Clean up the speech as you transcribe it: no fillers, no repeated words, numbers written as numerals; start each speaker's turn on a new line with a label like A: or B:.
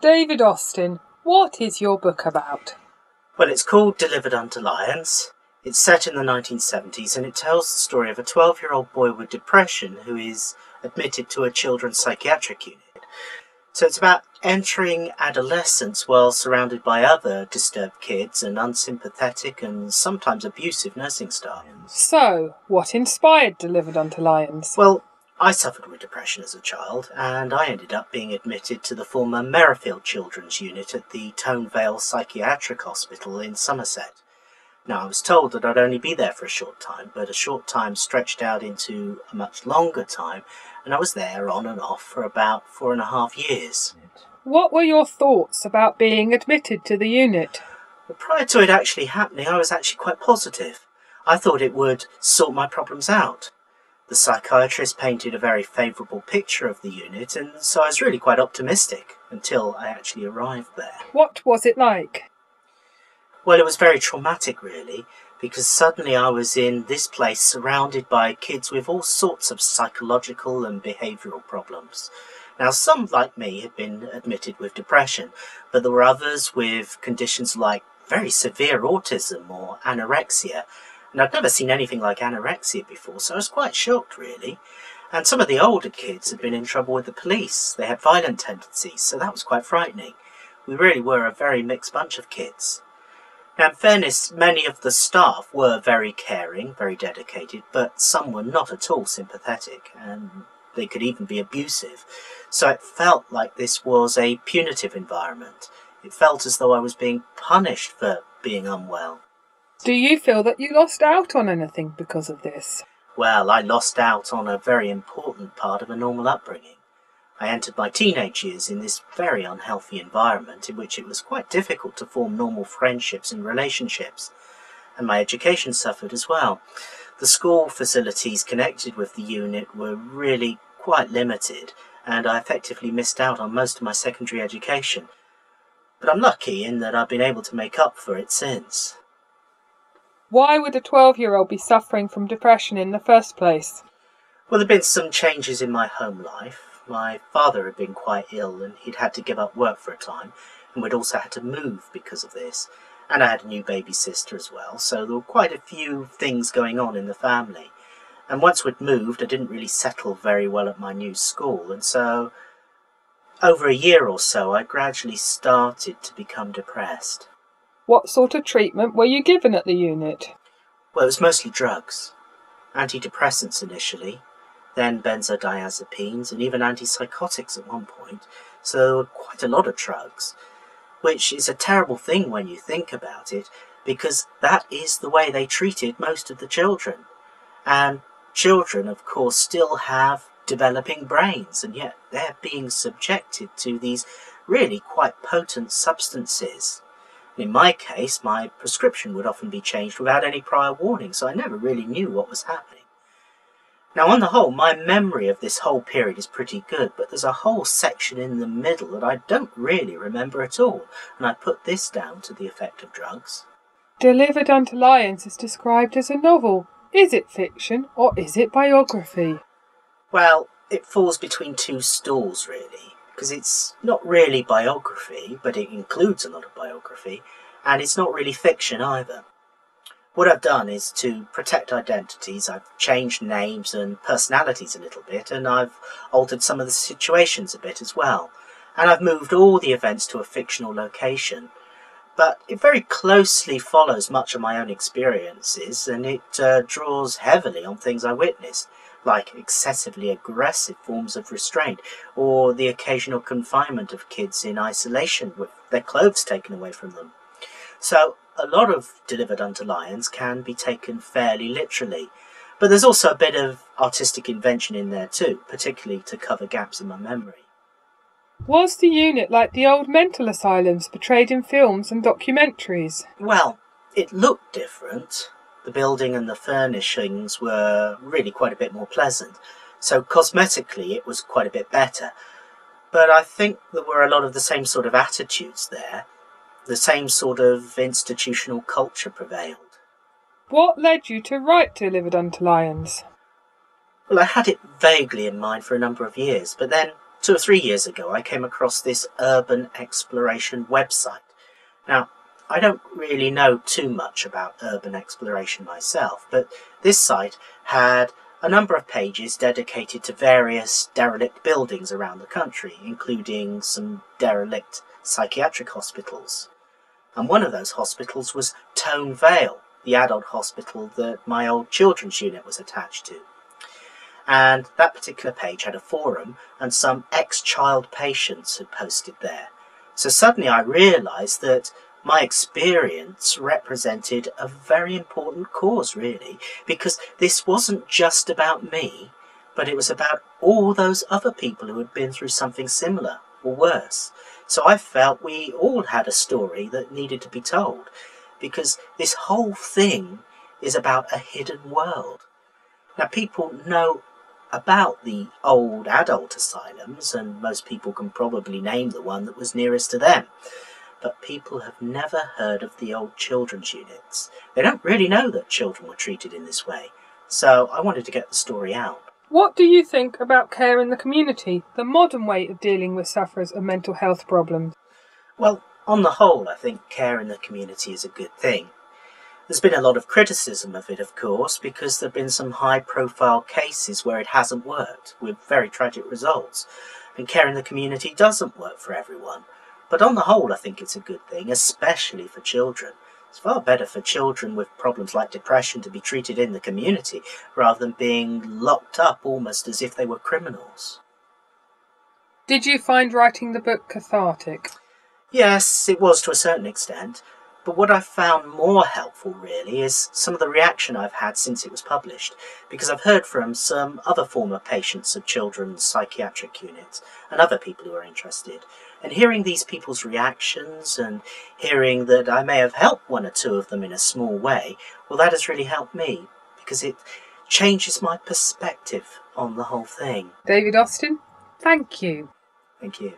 A: David Austin, what is your book about?
B: Well, it's called Delivered Unto Lions. It's set in the 1970s and it tells the story of a 12-year-old boy with depression who is admitted to a children's psychiatric unit. So it's about entering adolescence while surrounded by other disturbed kids and unsympathetic and sometimes abusive nursing staff.
A: So, what inspired Delivered Unto Lions?
B: Well, I suffered with depression as a child, and I ended up being admitted to the former Merrifield Children's Unit at the Tone Vale Psychiatric Hospital in Somerset. Now, I was told that I'd only be there for a short time, but a short time stretched out into a much longer time, and I was there on and off for about 4.5 years.
A: What were your thoughts about being admitted to the unit?
B: Well, prior to it actually happening, I was actually quite positive. I thought it would sort my problems out. The psychiatrist painted a very favourable picture of the unit, and so I was really quite optimistic until I actually arrived there.
A: What was it like?
B: Well, it was very traumatic, really, because suddenly I was in this place surrounded by kids with all sorts of psychological and behavioural problems. Now, some, like me, had been admitted with depression, but there were others with conditions like very severe autism or anorexia, and I'd never seen anything like anorexia before, so I was quite shocked, really. And some of the older kids had been in trouble with the police. They had violent tendencies, so that was quite frightening. We really were a very mixed bunch of kids. Now, in fairness, many of the staff were very caring, very dedicated, but some were not at all sympathetic, and they could even be abusive. So it felt like this was a punitive environment. It felt as though I was being punished for being unwell.
A: Do you feel that you lost out on anything because of this?
B: Well, I lost out on a very important part of a normal upbringing. I entered my teenage years in this very unhealthy environment in which it was quite difficult to form normal friendships and relationships, and my education suffered as well. The school facilities connected with the unit were really quite limited, and I effectively missed out on most of my secondary education. But I'm lucky in that I've been able to make up for it since.
A: Why would a 12-year-old be suffering from depression in the first place?
B: Well, there have been some changes in my home life. My father had been quite ill and he'd had to give up work for a time, and we'd also had to move because of this. And I had a new baby sister as well, so there were quite a few things going on in the family. And once we'd moved, I didn't really settle very well at my new school, and so over a year or so I gradually started to become depressed.
A: What sort of treatment were you given at the unit?
B: Well, it was mostly drugs. Antidepressants initially, then benzodiazepines and even antipsychotics at one point, so there were quite a lot of drugs, which is a terrible thing when you think about it, because that is the way they treated most of the children. And children, of course, still have developing brains, and yet they're being subjected to these really quite potent substances. In my case, my prescription would often be changed without any prior warning, so I never really knew what was happening. Now, on the whole, my memory of this whole period is pretty good, but there's a whole section in the middle that I don't really remember at all, and I put this down to the effect of drugs.
A: Delivered Unto Lions is described as a novel. Is it fiction or is it biography?
B: Well, it falls between two stools, really, because it's not really biography, but it includes a lot of biography, and it's not really fiction either. What I've done is to protect identities. I've changed names and personalities a little bit, and I've altered some of the situations a bit as well. And I've moved all the events to a fictional location. But it very closely follows much of my own experiences, and it draws heavily on things I witnessed, like excessively aggressive forms of restraint, or the occasional confinement of kids in isolation with their clothes taken away from them. So a lot of Delivered Unto Lions can be taken fairly literally, but there's also a bit of artistic invention in there too, particularly to cover gaps in my memory.
A: Was the unit like the old mental asylums portrayed in films and documentaries?
B: Well, it looked different. The building and the furnishings were really quite a bit more pleasant, so cosmetically it was quite a bit better. But I think there were a lot of the same sort of attitudes there. The same sort of institutional culture prevailed.
A: What led you to write Delivered Unto Lions?
B: Well, I had it vaguely in mind for a number of years, but then 2 or 3 years ago, I came across this urban exploration website. Now, I don't really know too much about urban exploration myself, but this site had a number of pages dedicated to various derelict buildings around the country, including some derelict psychiatric hospitals. And one of those hospitals was Tone Vale, the adult hospital that my old children's unit was attached to. And that particular page had a forum, and some ex-child patients had posted there. So suddenly I realised that my experience represented a very important cause, really, because this wasn't just about me, but it was about all those other people who had been through something similar or worse. So I felt we all had a story that needed to be told, because this whole thing is about a hidden world. Now, people know about the old adult asylums, and most people can probably name the one that was nearest to them. But people have never heard of the old children's units. They don't really know that children were treated in this way. So I wanted to get the story out.
A: What do you think about care in the community, the modern way of dealing with sufferers of mental health problems?
B: Well, on the whole, I think care in the community is a good thing. There's been a lot of criticism of it, of course, because there have been some high-profile cases where it hasn't worked, with very tragic results. And care in the community doesn't work for everyone. But on the whole, I think it's a good thing, especially for children. It's far better for children with problems like depression to be treated in the community, rather than being locked up almost as if they were criminals.
A: Did you find writing the book cathartic?
B: Yes, it was to a certain extent. But what I've found more helpful, really, is some of the reaction I've had since it was published, because I've heard from some other former patients of children's psychiatric units and other people who are interested. And hearing these people's reactions and hearing that I may have helped one or two of them in a small way, well, that has really helped me, because it changes my perspective on the whole thing.
A: David Austin, thank you.
B: Thank you.